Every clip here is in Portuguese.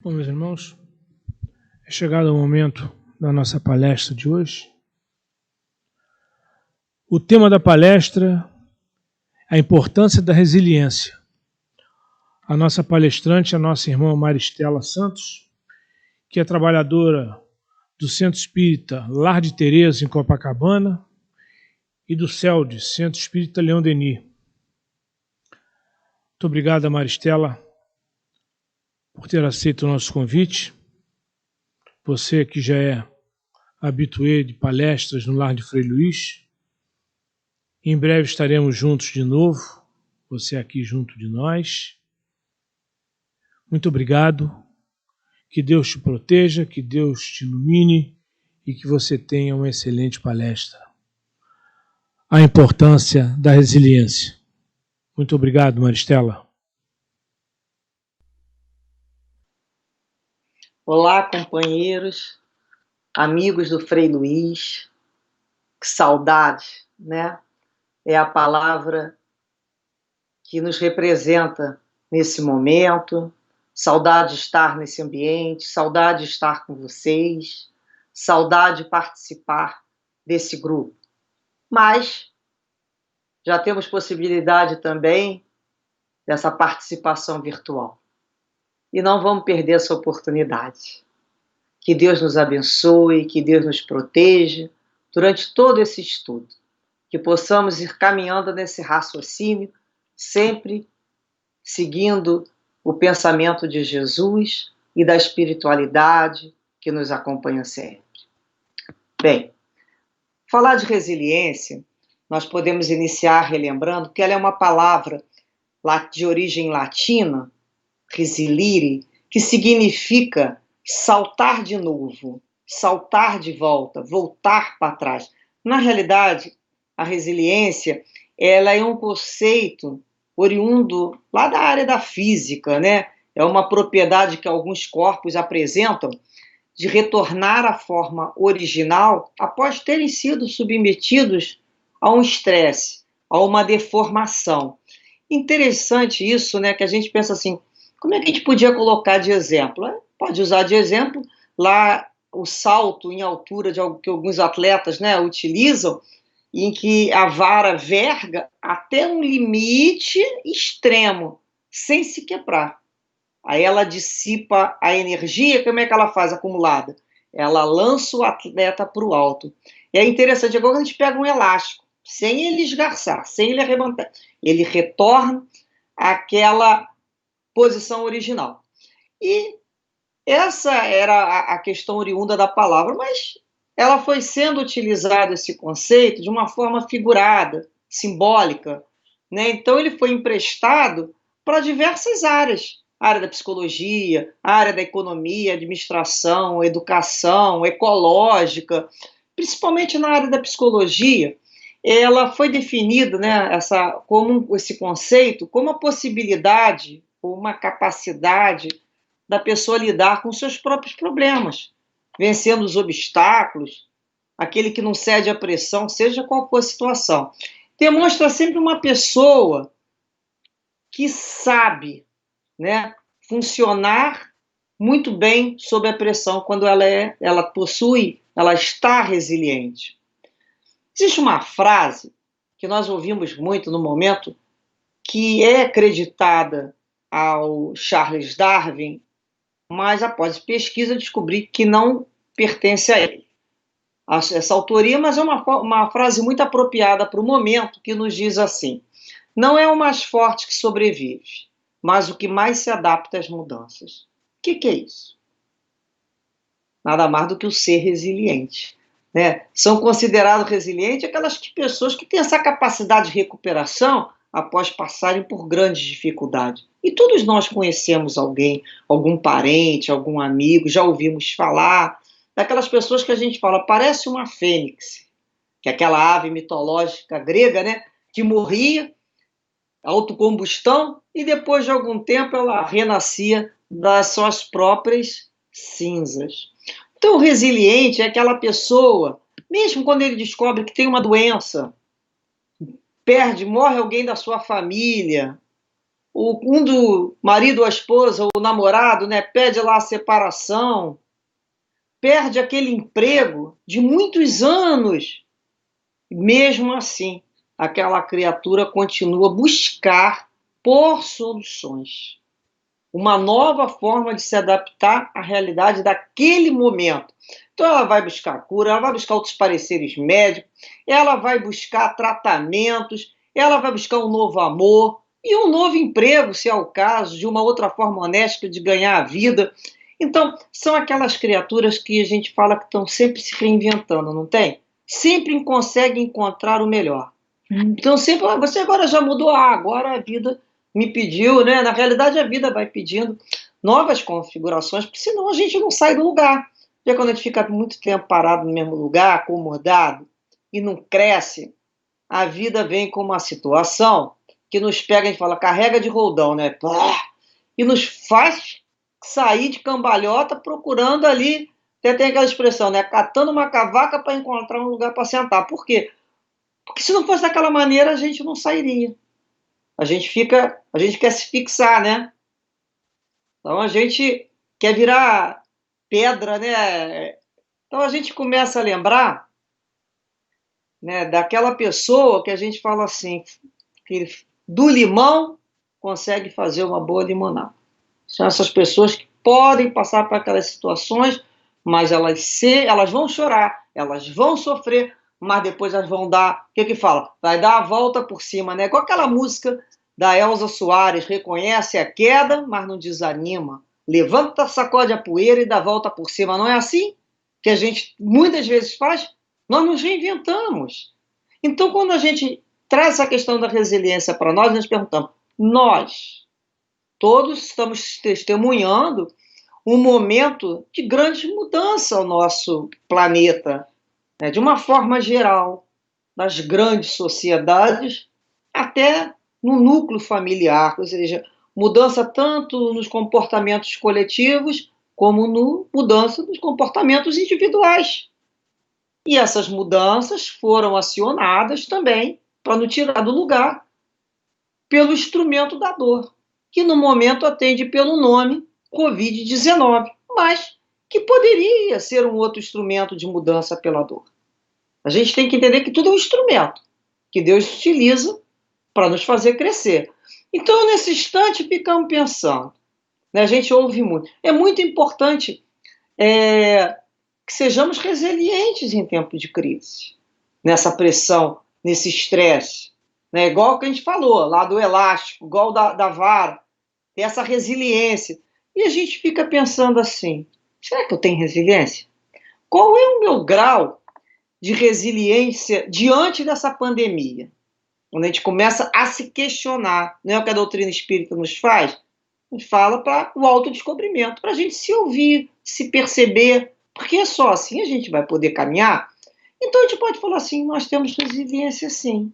Bom, meus irmãos, é chegado o momento da nossa palestra de hoje. O tema da palestra é a importância da resiliência. A nossa palestrante é a nossa irmã Maristela Santos, que é trabalhadora do Centro Espírita Lar de Tereza, em Copacabana, e do CELD, Centro Espírita Leão Denis. Muito obrigado, Maristela, por ter aceito o nosso convite. Você que já é habituê de palestras no Lar de Frei Luís. Em breve estaremos juntos de novo, você aqui junto de nós. Muito obrigado, que Deus te proteja, que Deus te ilumine e que você tenha uma excelente palestra. A importância da resiliência. Muito obrigado, Maristela. Olá, companheiros, amigos do Frei Luís. Que saudade, né? É a palavra que nos representa nesse momento. Saudade de estar nesse ambiente, saudade de estar com vocês, saudade de participar desse grupo. Mas já temos possibilidade também dessa participação virtual. E não vamos perder essa oportunidade. Que Deus nos abençoe, que Deus nos proteja durante todo esse estudo. Que possamos ir caminhando nesse raciocínio, sempre seguindo o pensamento de Jesus e da espiritualidade que nos acompanha sempre. Bem, falar de resiliência, nós podemos iniciar relembrando que ela é uma palavra de origem latina, resilire, que significa saltar de novo, saltar de volta, voltar para trás. Na realidade, a resiliência, ela é um conceito oriundo lá da área da física, né? É uma propriedade que alguns corpos apresentam de retornar à forma original após terem sido submetidos a um estresse, a uma deformação. Interessante isso, né? Que a gente pensa assim, como é que a gente podia colocar de exemplo? Pode usar de exemplo lá o salto em altura que alguns atletas, né, utilizam, em que a vara verga até um limite extremo, sem se quebrar. Aí ela dissipa a energia, como é que ela faz acumulada? Ela lança o atleta para o alto. E é interessante, agora a gente pega um elástico, sem ele esgarçar, sem ele arrebentar, ele retorna àquela posição original. E essa era a questão oriunda da palavra, mas ela foi sendo utilizado, esse conceito, de uma forma figurada, simbólica, né? Então ele foi emprestado para diversas áreas, a área da psicologia, a área da economia, administração, educação, ecológica, principalmente na área da psicologia. Ela foi definida, né, como esse conceito, como a possibilidade, ou uma capacidade da pessoa lidar com seus próprios problemas, vencendo os obstáculos, aquele que não cede à pressão, seja qual for a situação. Demonstra sempre uma pessoa que sabe, né, funcionar muito bem sob a pressão quando ela está resiliente. Existe uma frase que nós ouvimos muito no momento, que é acreditada ao Charles Darwin, mas após pesquisa descobri que não pertence a ele, essa autoria, mas é uma frase muito apropriada para o momento, que nos diz assim: não é o mais forte que sobrevive, mas o que mais se adapta às mudanças. O que é isso? Nada mais do que o ser resiliente, né? São considerados resilientes aquelas pessoas que têm essa capacidade de recuperação após passarem por grandes dificuldades. E todos nós conhecemos alguém, algum parente, algum amigo, já ouvimos falar daquelas pessoas que a gente fala, parece uma fênix, que é aquela ave mitológica grega, né, que morria, autocombustão, e depois de algum tempo ela renascia das suas próprias cinzas. Então, o resiliente é aquela pessoa, mesmo quando ele descobre que tem uma doença, morre alguém da sua família, um do marido ou a esposa, ou o namorado, né, pede lá a separação, perde aquele emprego de muitos anos. Mesmo assim, aquela criatura continua a buscar por soluções, uma nova forma de se adaptar à realidade daquele momento. Então ela vai buscar cura, ela vai buscar outros pareceres médicos, ela vai buscar tratamentos, ela vai buscar um novo amor e um novo emprego, se é o caso, de uma outra forma honesta de ganhar a vida. Então, são aquelas criaturas que a gente fala que estão sempre se reinventando, não tem? Sempre conseguem encontrar o melhor. Então, sempre, você agora já mudou, agora a vida me pediu, né? Na realidade, a vida vai pedindo novas configurações, porque senão a gente não sai do lugar. Já quando a gente fica muito tempo parado no mesmo lugar, acomodado, e não cresce, a vida vem com uma situação que nos pega, a gente fala, carrega de roldão, né? E nos faz sair de cambalhota procurando ali, até tem aquela expressão, né? Catando uma cavaca para encontrar um lugar para sentar. Por quê? Porque se não fosse daquela maneira, a gente não sairia. A gente quer se fixar, né? Então a gente quer virar pedra, né? Então a gente começa a lembrar, né, daquela pessoa que a gente fala assim, que do limão consegue fazer uma boa limonada. São essas pessoas que podem passar por aquelas situações, mas elas vão chorar, elas vão sofrer, mas depois elas vão dar, o que fala? Vai dar a volta por cima, né? Com aquela música da Elza Soares, reconhece a queda, mas não desanima. Levanta, sacode a poeira e dá a volta por cima. Não é assim que a gente muitas vezes faz? Nós nos reinventamos. Então, quando a gente traz essa questão da resiliência para nós perguntamos, nós todos estamos testemunhando um momento de grande mudança ao nosso planeta, né? De uma forma geral, nas grandes sociedades, até no núcleo familiar, ou seja, mudança tanto nos comportamentos coletivos, como mudança nos comportamentos individuais. E essas mudanças foram acionadas também para nos tirar do lugar pelo instrumento da dor, que no momento atende pelo nome Covid-19, mas que poderia ser um outro instrumento de mudança pela dor. A gente tem que entender que tudo é um instrumento que Deus utiliza para nos fazer crescer. Então, nesse instante, ficamos pensando, né? A gente ouve muito. É muito importante que sejamos resilientes em tempo de crise, nessa pressão, nesse estresse. Né? Igual o que a gente falou, lá do elástico, igual da vara, ter essa resiliência. E a gente fica pensando assim, será que eu tenho resiliência? Qual é o meu grau de resiliência diante dessa pandemia? Quando a gente começa a se questionar, não é o que a doutrina espírita nos faz? Nos fala para o autodescobrimento, para a gente se ouvir, se perceber, porque é só assim a gente vai poder caminhar. Então a gente pode falar assim, nós temos resiliência sim.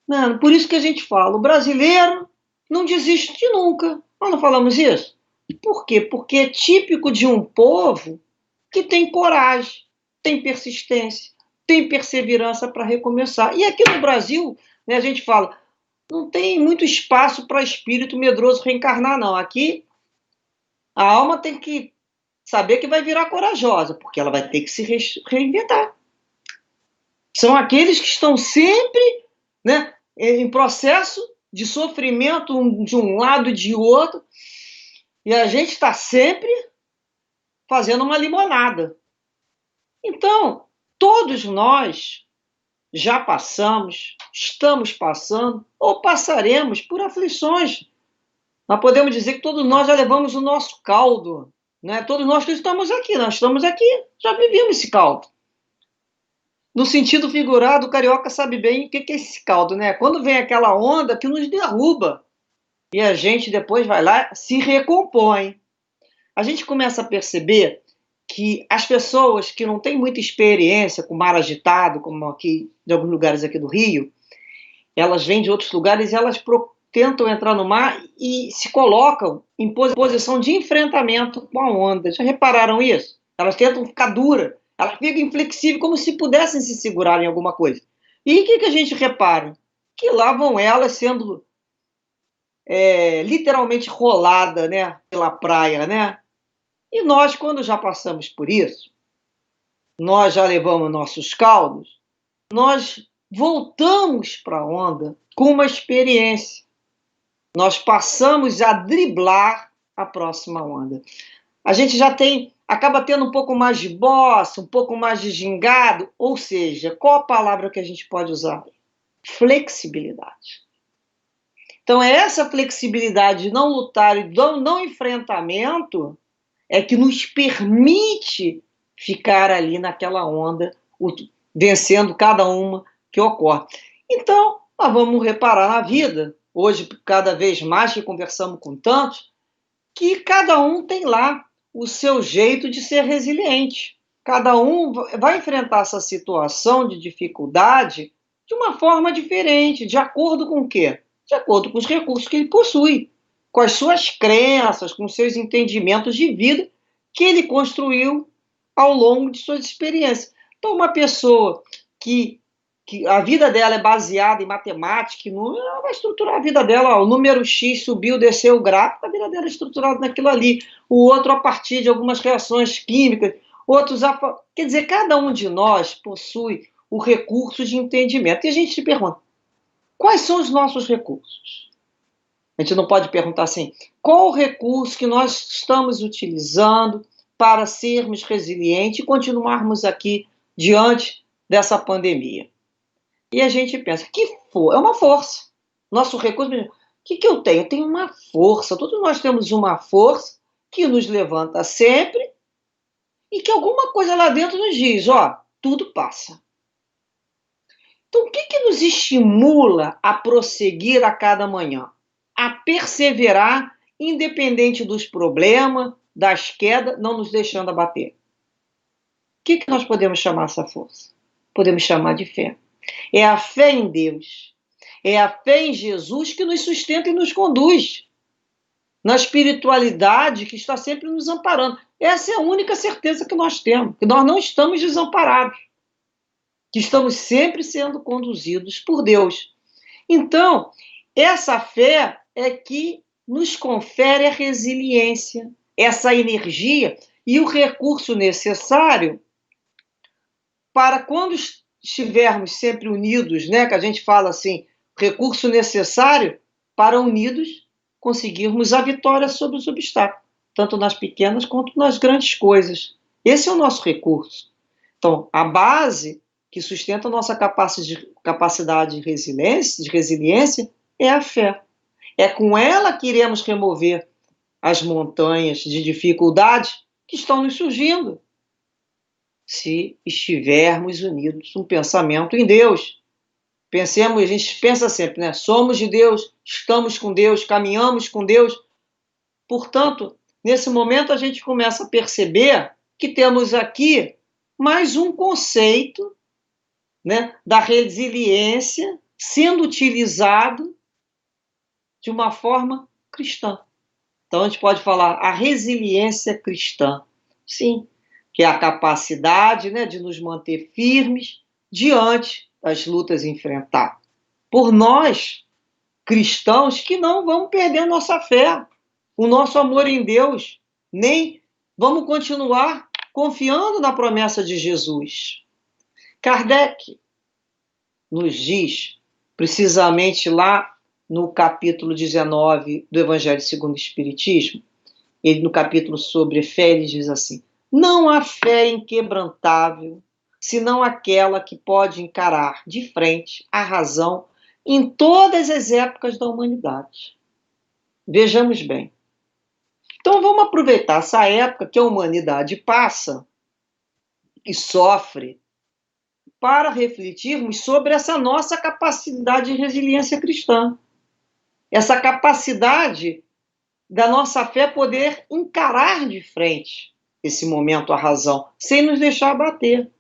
Mano, por isso que a gente fala, o brasileiro não desiste de nunca. Nós não falamos isso? Por quê? Porque é típico de um povo que tem coragem, tem persistência, tem perseverança para recomeçar. E aqui no Brasil, né, a gente fala, não tem muito espaço para espírito medroso reencarnar, não. Aqui, a alma tem que saber que vai virar corajosa, porque ela vai ter que se reinventar. São aqueles que estão sempre, né, em processo de sofrimento de um lado e de outro, e a gente está sempre fazendo uma limonada. Então, todos nós já passamos, estamos passando ou passaremos por aflições. Nós podemos dizer que todos nós já levamos o nosso caldo, né? Todos nós que estamos aqui, já vivemos esse caldo. No sentido figurado, o carioca sabe bem o que é esse caldo, né? Quando vem aquela onda que nos derruba e a gente depois vai lá, se recompõe. A gente começa a perceber que as pessoas que não têm muita experiência com mar agitado, como aqui, de alguns lugares aqui do Rio, elas vêm de outros lugares e elas tentam entrar no mar e se colocam em posição de enfrentamento com a onda. Já repararam isso? Elas tentam ficar duras, elas ficam inflexíveis, como se pudessem se segurar em alguma coisa. E o que a gente repara? Que lá vão elas sendo literalmente rolada, né, pela praia, né? E nós, quando já passamos por isso, nós já levamos nossos caldos, nós voltamos para a onda com uma experiência. Nós passamos a driblar a próxima onda. A gente já acaba tendo um pouco mais de bossa, um pouco mais de gingado, ou seja, qual a palavra que a gente pode usar? Flexibilidade. Então, é essa flexibilidade de não lutar e não enfrentamento é que nos permite ficar ali naquela onda, vencendo cada uma que ocorre. Então, nós vamos reparar na vida, hoje, cada vez mais que conversamos com tantos, que cada um tem lá o seu jeito de ser resiliente. Cada um vai enfrentar essa situação de dificuldade de uma forma diferente, de acordo com o quê? De acordo com os recursos que ele possui, com as suas crenças, com os seus entendimentos de vida que ele construiu ao longo de suas experiências. Então, uma pessoa que a vida dela é baseada em matemática, ela vai estruturar a vida dela. Ó, o número X subiu, desceu o gráfico, a vida dela é estruturada naquilo ali. O outro a partir de algumas reações químicas, outros quer dizer, cada um de nós possui o recurso de entendimento. E a gente se pergunta, quais são os nossos recursos? A gente não pode perguntar assim, qual o recurso que nós estamos utilizando para sermos resilientes e continuarmos aqui diante dessa pandemia? E a gente pensa, é uma força. Nosso recurso, o que eu tenho? Eu tenho uma força. Todos nós temos uma força que nos levanta sempre e que alguma coisa lá dentro nos diz, ó, tudo passa. Então, o que nos estimula a prosseguir a cada manhã? A perseverar, independente dos problemas, das quedas, não nos deixando abater. O que nós podemos chamar essa força? Podemos chamar de fé. É a fé em Deus, é a fé em Jesus que nos sustenta e nos conduz na espiritualidade que está sempre nos amparando. Essa é a única certeza que nós temos, que nós não estamos desamparados, que estamos sempre sendo conduzidos por Deus. Então, essa fé é que nos confere a resiliência, essa energia e o recurso necessário para quando estivermos sempre unidos, né, que a gente fala assim, recurso necessário para unidos conseguirmos a vitória sobre os obstáculos, tanto nas pequenas quanto nas grandes coisas. Esse é o nosso recurso. Então, a base que sustenta a nossa capacidade de resiliência é a fé. É com ela que iremos remover as montanhas de dificuldade que estão nos surgindo, se estivermos unidos no pensamento em Deus. Pensemos, a gente pensa sempre, né? Somos de Deus, estamos com Deus, caminhamos com Deus. Portanto, nesse momento a gente começa a perceber que temos aqui mais um conceito, né, da resiliência sendo utilizado de uma forma cristã. Então a gente pode falar a resiliência cristã. Sim, que é a capacidade, né, de nos manter firmes diante das lutas enfrentadas. Por nós, cristãos, que não vamos perder a nossa fé, o nosso amor em Deus, nem vamos continuar confiando na promessa de Jesus. Kardec nos diz, precisamente lá no capítulo 19 do Evangelho segundo o Espiritismo, ele no capítulo sobre fé, ele diz assim, não há fé inquebrantável, senão aquela que pode encarar de frente a razão em todas as épocas da humanidade. Vejamos bem. Então vamos aproveitar essa época que a humanidade passa e sofre para refletirmos sobre essa nossa capacidade de resiliência cristã. Essa capacidade da nossa fé poder encarar de frente esse momento, a razão, sem nos deixar abater.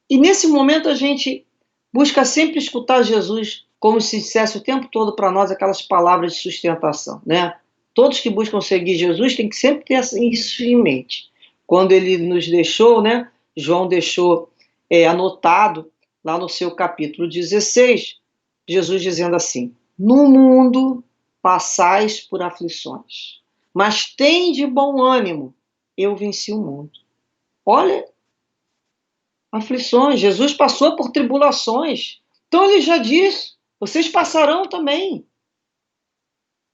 E nesse momento a gente busca sempre escutar Jesus como se dissesse o tempo todo para nós aquelas palavras de sustentação, né? Todos que buscam seguir Jesus têm que sempre ter isso em mente. Quando ele nos deixou, né? João deixou anotado lá no seu capítulo 16, Jesus dizendo assim, no mundo passais por aflições, mas tende bom ânimo, eu venci o mundo. Olha, aflições, Jesus passou por tribulações, então ele já disse, vocês passarão também.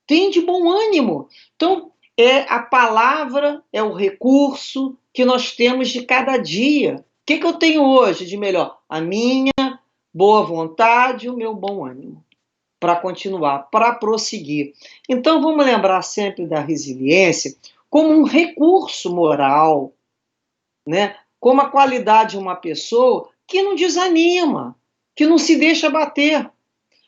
Tende bom ânimo. Então, a palavra é o recurso que nós temos de cada dia. O que eu tenho hoje de melhor? A minha boa vontade e o meu bom ânimo para continuar, para prosseguir. Então, vamos lembrar sempre da resiliência como um recurso moral, né? Como a qualidade de uma pessoa que não desanima, que não se deixa bater,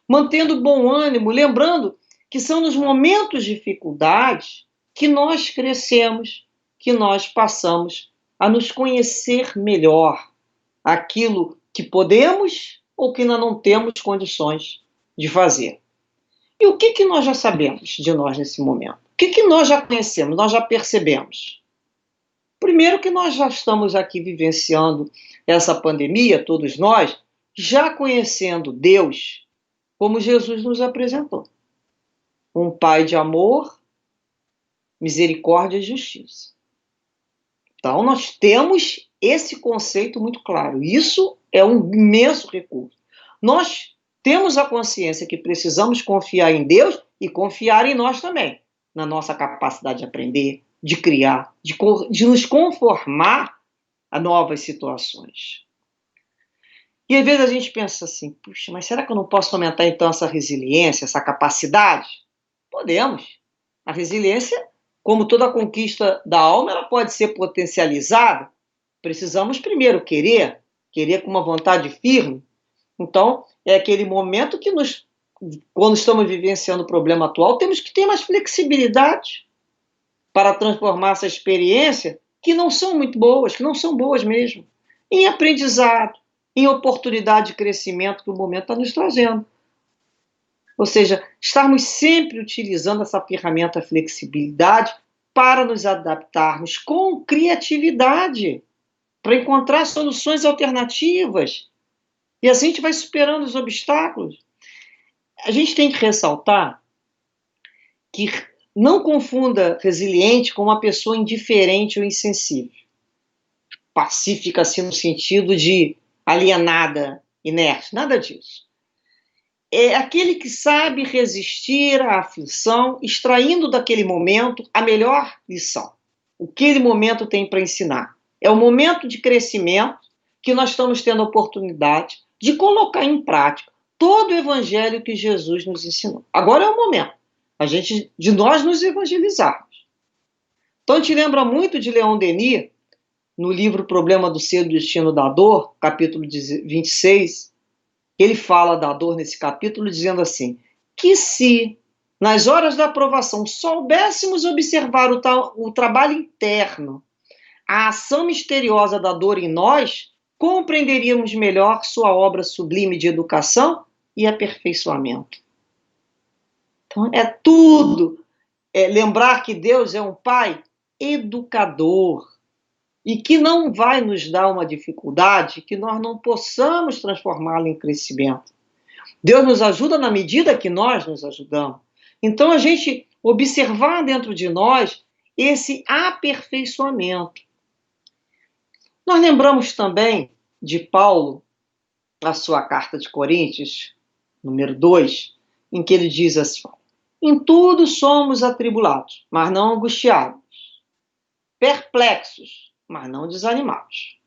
mantendo bom ânimo, lembrando que são nos momentos de dificuldade que nós crescemos, que nós passamos a nos conhecer melhor, aquilo que podemos ou que ainda não temos condições de fazer. E o que nós já sabemos de nós nesse momento? O que nós já conhecemos, nós já percebemos? Primeiro que nós já estamos aqui vivenciando essa pandemia, todos nós, já conhecendo Deus como Jesus nos apresentou. Um Pai de amor, misericórdia e justiça. Então, nós temos esse conceito muito claro. Isso é um imenso recurso. Nós temos a consciência que precisamos confiar em Deus e confiar em nós também, na nossa capacidade de aprender, de criar, de nos conformar a novas situações. E às vezes a gente pensa assim, puxa, mas será que eu não posso aumentar então essa resiliência, essa capacidade? Podemos. A resiliência, como toda conquista da alma, ela pode ser potencializada. Precisamos primeiro querer com uma vontade firme. Então, é aquele momento que quando estamos vivenciando o problema atual, temos que ter mais flexibilidade para transformar essa experiência, que não são muito boas, que não são boas mesmo, em aprendizado, em oportunidade de crescimento que o momento está nos trazendo. Ou seja, estarmos sempre utilizando essa ferramenta flexibilidade para nos adaptarmos com criatividade, para encontrar soluções alternativas. E assim a gente vai superando os obstáculos. A gente tem que ressaltar que não confunda resiliente com uma pessoa indiferente ou insensível. Pacífica, assim, no sentido de alienada, inerte, nada disso. É aquele que sabe resistir à aflição, extraindo daquele momento a melhor lição. O que aquele momento tem para ensinar. É o momento de crescimento que nós estamos tendo a oportunidade de colocar em prática todo o evangelho que Jesus nos ensinou. Agora é o momento de nós nos evangelizarmos. Então a gente lembra muito de Leon Denis, no livro Problema do Ser e do Destino da Dor, capítulo 26, ele fala da dor nesse capítulo dizendo assim, que se nas horas da aprovação soubéssemos observar o trabalho interno, a ação misteriosa da dor em nós, compreenderíamos melhor sua obra sublime de educação e aperfeiçoamento. Então é tudo, lembrar que Deus é um Pai educador, e que não vai nos dar uma dificuldade que nós não possamos transformá-la em crescimento. Deus nos ajuda na medida que nós nos ajudamos. Então, a gente observar dentro de nós esse aperfeiçoamento. Nós lembramos também de Paulo, na sua carta de Coríntios, número 2, em que ele diz assim, em tudo somos atribulados, mas não angustiados, perplexos, mas não desanimados.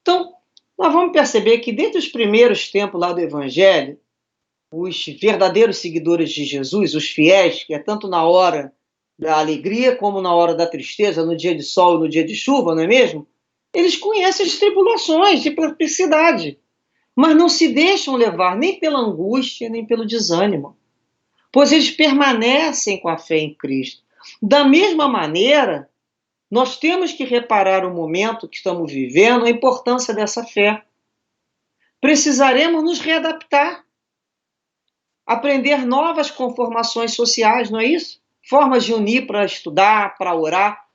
Então, nós vamos perceber que desde os primeiros tempos lá do Evangelho, os verdadeiros seguidores de Jesus, os fiéis, que é tanto na hora da alegria como na hora da tristeza, no dia de sol e no dia de chuva, não é mesmo? Eles conhecem as tribulações de perplexidade, mas não se deixam levar nem pela angústia, nem pelo desânimo, pois eles permanecem com a fé em Cristo. Da mesma maneira, nós temos que reparar o momento que estamos vivendo, a importância dessa fé. Precisaremos nos readaptar, aprender novas conformações sociais, não é isso? Formas de unir para estudar, para orar.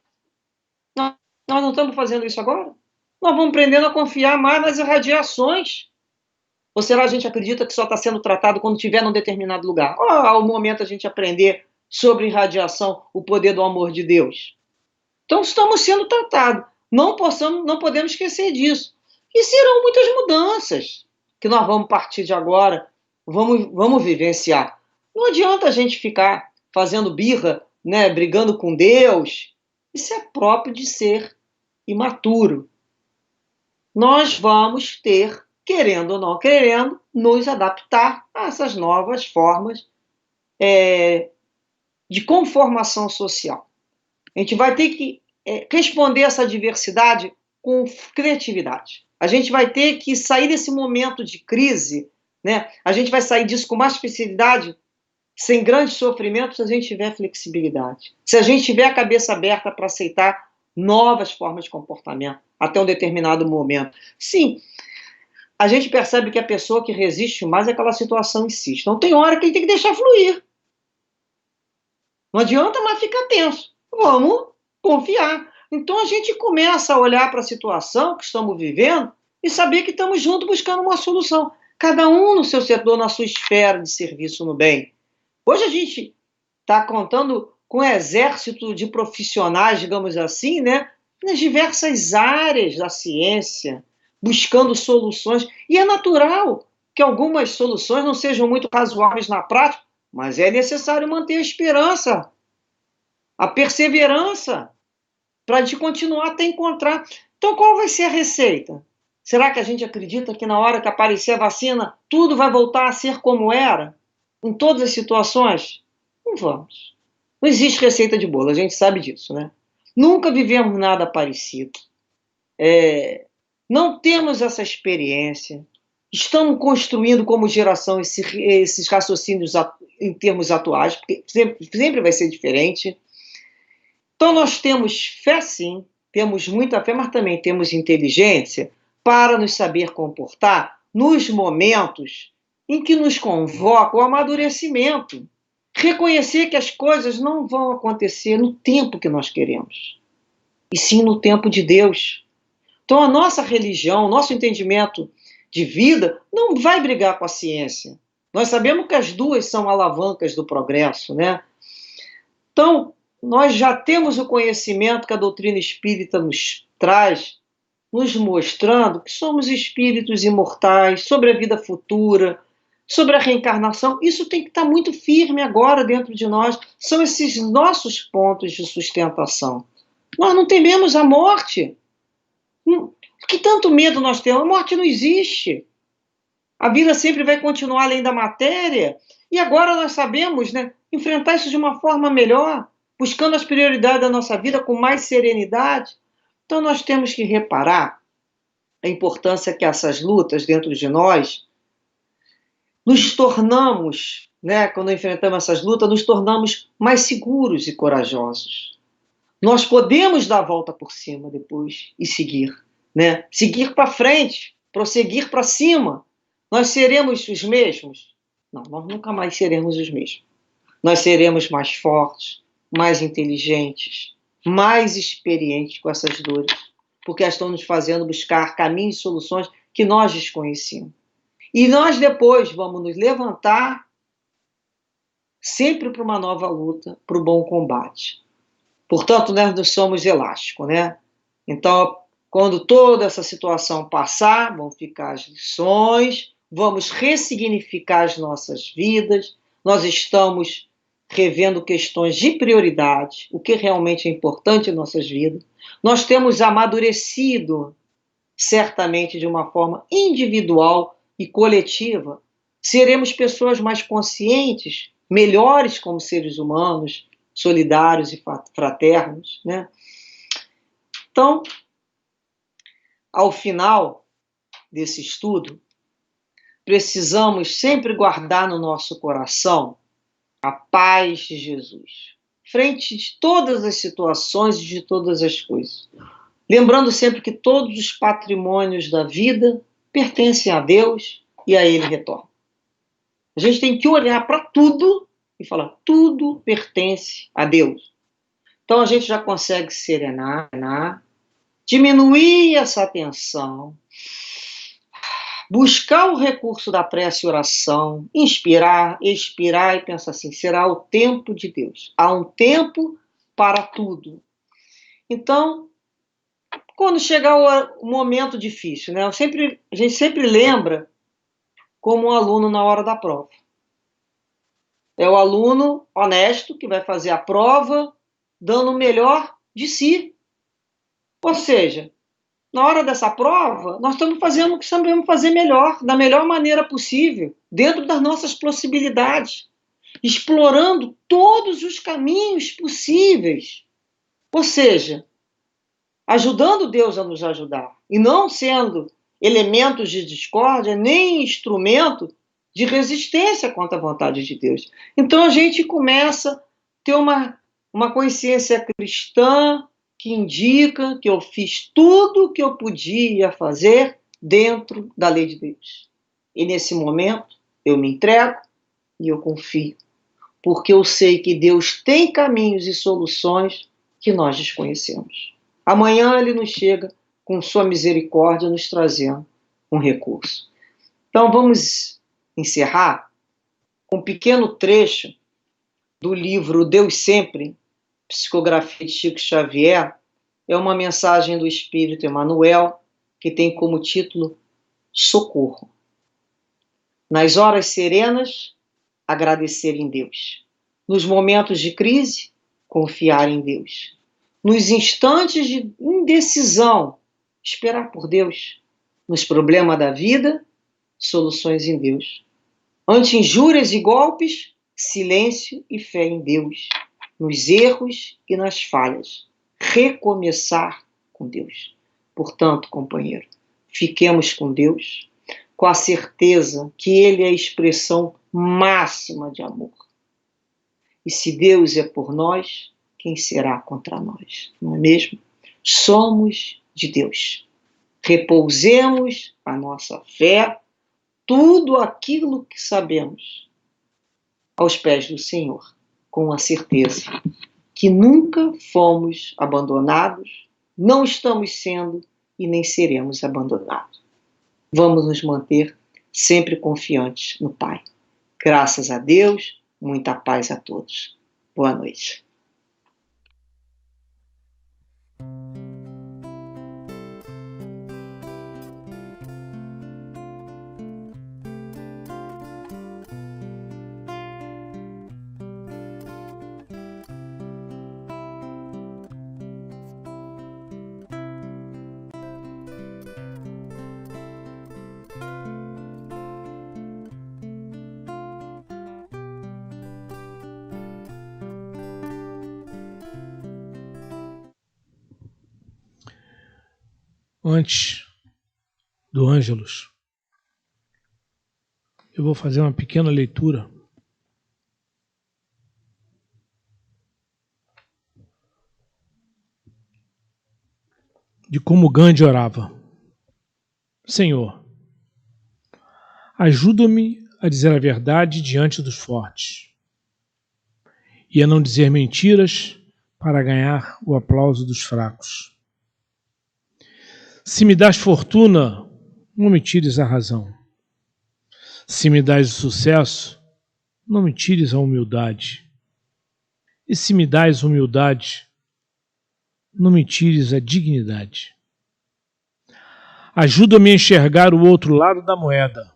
Nós não estamos fazendo isso agora? Nós vamos aprendendo a confiar mais nas irradiações Ou será que a gente acredita que só está sendo tratado quando estiver num determinado lugar? Ou ao momento a gente aprender sobre irradiação, o poder do amor de Deus? Então estamos sendo tratados. Não podemos esquecer disso. E serão muitas mudanças que nós vamos, a partir de agora, vamos vivenciar. Não adianta a gente ficar fazendo birra, né, brigando com Deus. Isso é próprio de ser imaturo. Nós vamos ter, querendo ou não querendo, nos adaptar a essas novas formas de conformação social. A gente vai ter que responder essa diversidade com criatividade. A gente vai ter que sair desse momento de crise, né? A gente vai sair disso com mais facilidade, sem grandes sofrimentos, se a gente tiver flexibilidade. Se a gente tiver a cabeça aberta para aceitar novas formas de comportamento até um determinado momento. Sim, a gente percebe que a pessoa que resiste mais àquela situação insiste. Então tem hora que a gente tem que deixar fluir. Não adianta mais ficar tenso. Vamos confiar. Então a gente começa a olhar para a situação que estamos vivendo e saber que estamos juntos buscando uma solução. Cada um no seu setor, na sua esfera de serviço no bem. Hoje a gente está contando com um exército de profissionais, digamos assim, né, nas diversas áreas da ciência, buscando soluções. E é natural que algumas soluções não sejam muito razoáveis na prática, mas é necessário manter a esperança, a perseverança, para a gente continuar até encontrar. Então, qual vai ser a receita? Será que a gente acredita que na hora que aparecer a vacina, tudo vai voltar a ser como era? Em todas as situações? Não vamos. Não existe receita de bolo, a gente sabe disso, né? Nunca vivemos nada parecido. Não temos essa experiência. Estamos construindo como geração esses raciocínios em termos atuais, porque sempre vai ser diferente. Então nós temos fé sim, temos muita fé, mas também temos inteligência para nos saber comportar nos momentos em que nos convoca o amadurecimento. Reconhecer que as coisas não vão acontecer no tempo que nós queremos, e sim no tempo de Deus. Então a nossa religião, nosso entendimento de vida não vai brigar com a ciência. Nós sabemos que as duas são alavancas do progresso, né? Então, nós já temos o conhecimento que a doutrina espírita nos traz, nos mostrando que somos espíritos imortais, sobre a vida futura, sobre a reencarnação. Isso tem que estar muito firme agora dentro de nós. São esses nossos pontos de sustentação. Nós não tememos a morte. Que tanto medo nós temos? A morte não existe. A vida sempre vai continuar além da matéria. E agora nós sabemos, né, enfrentar isso de uma forma melhor, buscando as prioridades da nossa vida com mais serenidade. Então nós temos que reparar a importância que essas lutas dentro de nós nos tornamos, né, quando enfrentamos essas lutas, nos tornamos mais seguros e corajosos. Nós podemos dar a volta por cima depois e seguir, né? Seguir para frente, prosseguir para cima. Nós seremos os mesmos? Não, nós nunca mais seremos os mesmos. Nós seremos mais fortes, mais inteligentes, mais experientes com essas dores, porque elas estão nos fazendo buscar caminhos e soluções que nós desconhecíamos. E nós depois vamos nos levantar sempre para uma nova luta, para o bom combate. Portanto, nós não somos elásticos, né? Então, quando toda essa situação passar, vão ficar as lições, vamos ressignificar as nossas vidas, nós estamos revendo questões de prioridade, o que realmente é importante em nossas vidas. Nós temos amadurecido, certamente de uma forma individual e coletiva. Seremos pessoas mais conscientes, melhores como seres humanos, solidários e fraternos, né? Então, ao final desse estudo, precisamos sempre guardar no nosso coração a paz de Jesus, frente de todas as situações e de todas as coisas. Lembrando sempre que todos os patrimônios da vida pertencem a Deus e a Ele retornam. A gente tem que olhar para tudo e falar, tudo pertence a Deus. Então a gente já consegue serenar, diminuir essa tensão, buscar o recurso da prece e oração, inspirar, expirar e pensar assim, será o tempo de Deus. Há um tempo para tudo. Então, quando chegar o momento difícil, né? A gente sempre lembra como um aluno na hora da prova. É o aluno honesto que vai fazer a prova dando o melhor de si. Ou seja, na hora dessa prova, nós estamos fazendo o que sabemos fazer melhor, da melhor maneira possível, dentro das nossas possibilidades, explorando todos os caminhos possíveis. Ou seja, ajudando Deus a nos ajudar, e não sendo elementos de discórdia, nem instrumento de resistência contra a vontade de Deus. Então a gente começa a ter uma consciência cristã que indica que eu fiz tudo o que eu podia fazer dentro da lei de Deus. E nesse momento eu me entrego e eu confio, porque eu sei que Deus tem caminhos e soluções que nós desconhecemos. Amanhã ele nos chega com sua misericórdia, nos trazendo um recurso. Então vamos encerrar com um pequeno trecho do livro Deus Sempre, psicografia de Chico Xavier. É uma mensagem do Espírito Emmanuel, que tem como título Socorro. Nas horas serenas, agradecer em Deus. Nos momentos de crise, confiar em Deus. Nos instantes de indecisão, esperar por Deus. Nos problemas da vida, soluções em Deus. Ante injúrias e golpes, silêncio e fé em Deus. Nos erros e nas falhas, recomeçar com Deus. Portanto, companheiro, fiquemos com Deus, com a certeza que Ele é a expressão máxima de amor. E se Deus é por nós, quem será contra nós? Não é mesmo? Somos de Deus. Repousemos a nossa fé, tudo aquilo que sabemos, aos pés do Senhor, com a certeza que nunca fomos abandonados, não estamos sendo e nem seremos abandonados. Vamos nos manter sempre confiantes no Pai. Graças a Deus, muita paz a todos. Boa noite. Antes do Ângelus, eu vou fazer uma pequena leitura de como Gandhi orava. Senhor, ajuda-me a dizer a verdade diante dos fortes e a não dizer mentiras para ganhar o aplauso dos fracos. Se me das fortuna, não me tires a razão. Se me das o sucesso, não me tires a humildade. E se me das humildade, não me tires a dignidade. Ajuda-me a enxergar o outro lado da moeda.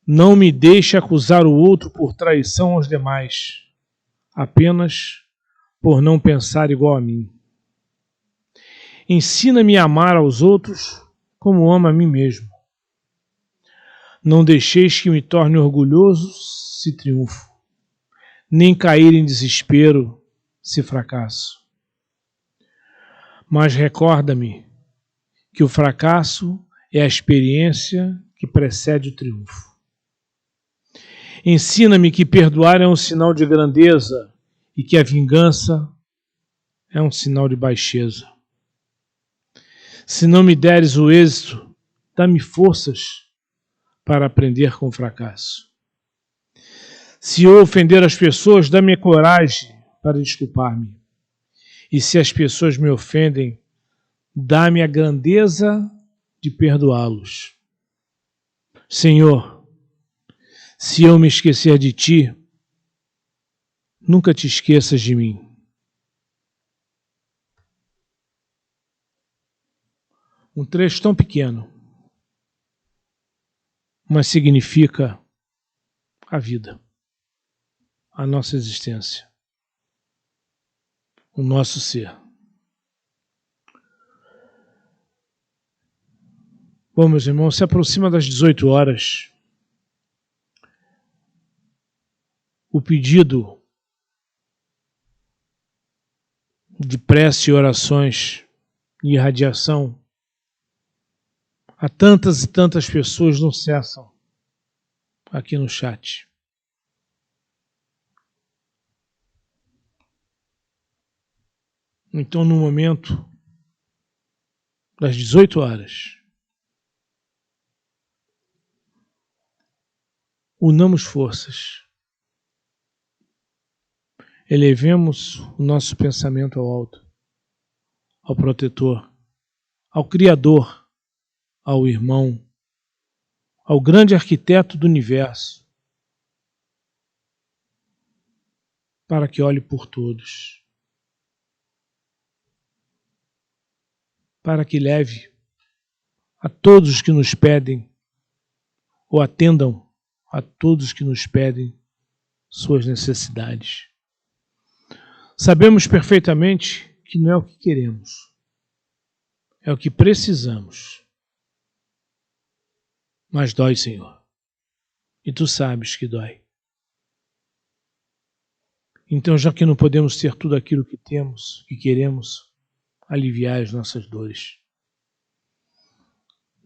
Não me deixe acusar o outro por traição aos demais, apenas por não pensar igual a mim. Ensina-me a amar aos outros como amo a mim mesmo. Não deixeis que me torne orgulhoso se triunfo, nem cair em desespero se fracasso. Mas recorda-me que o fracasso é a experiência que precede o triunfo. Ensina-me que perdoar é um sinal de grandeza e que a vingança é um sinal de baixeza. Se não me deres o êxito, dá-me forças para aprender com o fracasso. Se eu ofender as pessoas, dá-me coragem para desculpar-me. E se as pessoas me ofendem, dá-me a grandeza de perdoá-los. Senhor, se eu me esquecer de Ti, nunca te esqueças de mim. Um trecho tão pequeno, mas significa a vida, a nossa existência, o nosso ser. Bom, meus irmãos, se aproxima das 18 horas. O pedido de prece e orações e irradiação a tantas e tantas pessoas não cessam aqui no chat. Então, no momento das 18 horas, unamos forças, elevemos o nosso pensamento ao alto, ao protetor, ao Criador, ao irmão, ao grande arquiteto do universo, para que olhe por todos, para que leve a todos que nos pedem, ou atendam a todos que nos pedem suas necessidades. Sabemos perfeitamente que não é o que queremos, é o que precisamos. Mas dói, Senhor, e Tu sabes que dói. Então, já que não podemos ter tudo aquilo que temos, que queremos, aliviar as nossas dores.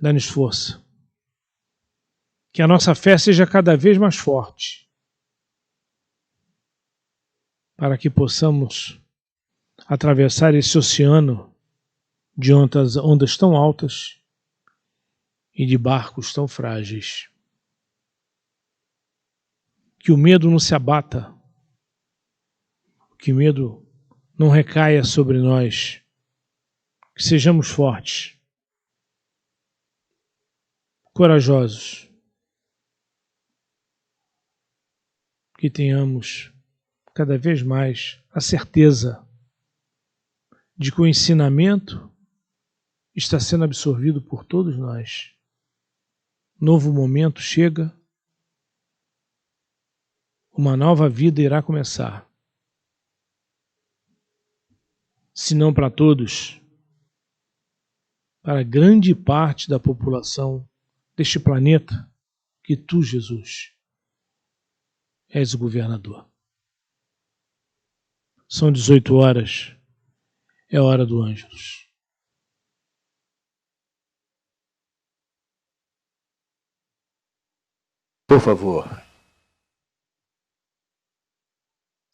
Dá-nos força. Que a nossa fé seja cada vez mais forte, para que possamos atravessar esse oceano de ondas tão altas e de barcos tão frágeis. Que o medo não se abata, que o medo não recaia sobre nós, que sejamos fortes, corajosos, que tenhamos cada vez mais a certeza de que o ensinamento está sendo absorvido por todos nós. Novo momento chega, uma nova vida irá começar. Se não para todos, para grande parte da população deste planeta, que Tu, Jesus, és o governador. São 18 horas, é hora do Ângelus. Por favor.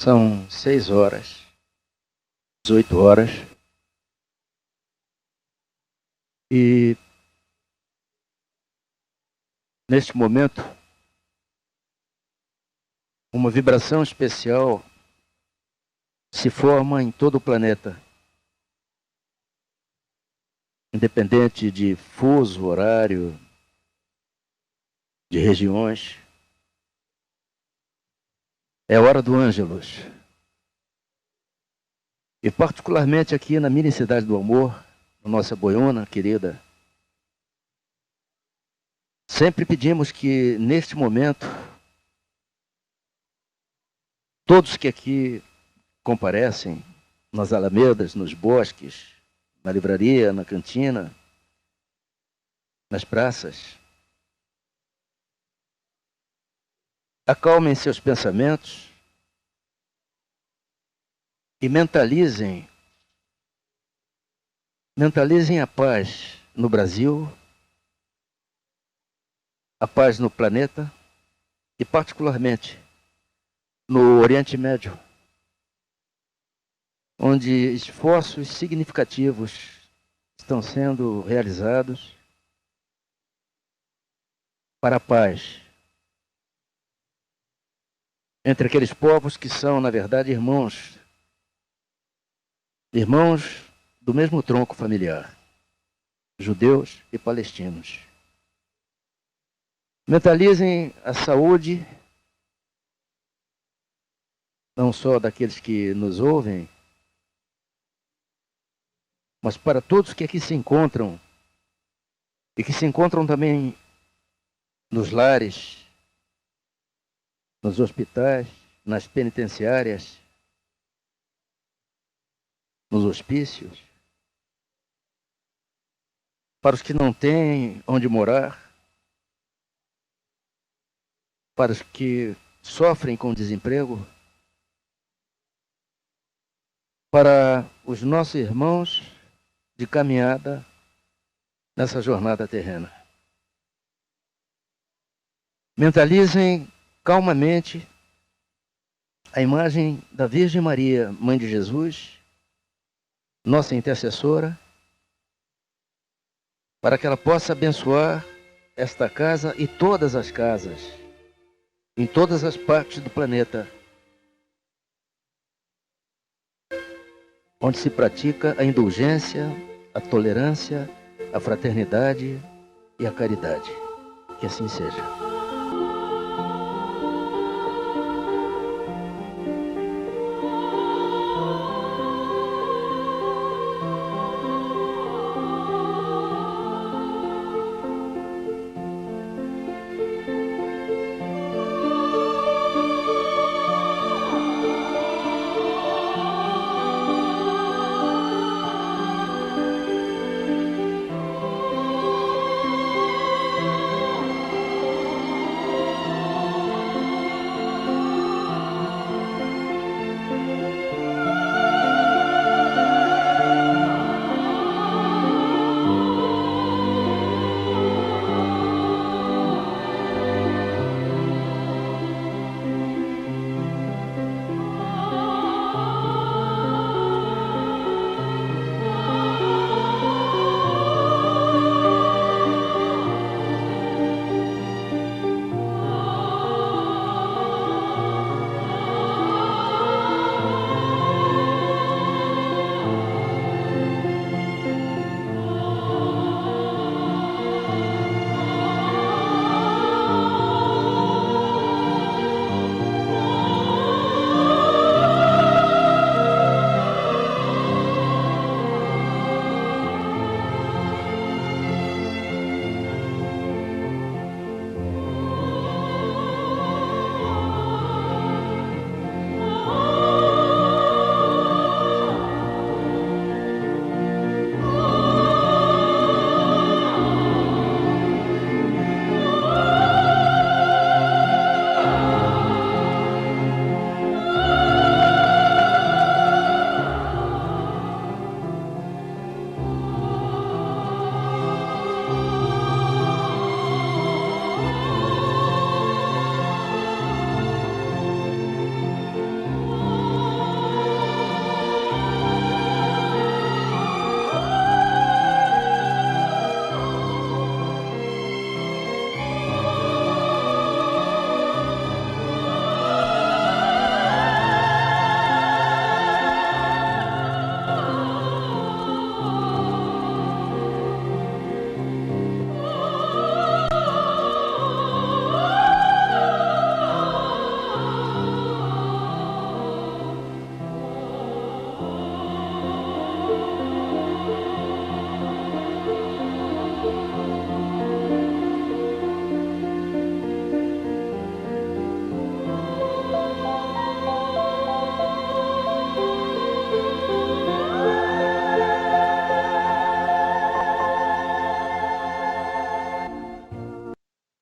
São 6 horas, 18 horas. E neste momento, uma vibração especial se forma em todo o planeta. Independente de fuso horário, de regiões. É hora do Ângelus. E particularmente aqui na mini cidade do amor, na nossa boiona querida, sempre pedimos que neste momento, todos que aqui comparecem, nas alamedas, nos bosques, na livraria, na cantina, nas praças, acalmem seus pensamentos e mentalizem a paz no Brasil, a paz no planeta e particularmente no Oriente Médio, onde esforços significativos estão sendo realizados para a paz entre aqueles povos que são, na verdade, irmãos do mesmo tronco familiar, judeus e palestinos. Mentalizem a saúde, não só daqueles que nos ouvem, mas para todos que aqui se encontram, e que se encontram também nos lares, nos hospitais, nas penitenciárias, nos hospícios, para os que não têm onde morar, para os que sofrem com desemprego, para os nossos irmãos de caminhada nessa jornada terrena. Mentalizem calmamente a imagem da Virgem Maria, Mãe de Jesus, nossa intercessora, para que ela possa abençoar esta casa e todas as casas, em todas as partes do planeta, onde se pratica a indulgência, a tolerância, a fraternidade e a caridade. Que assim seja.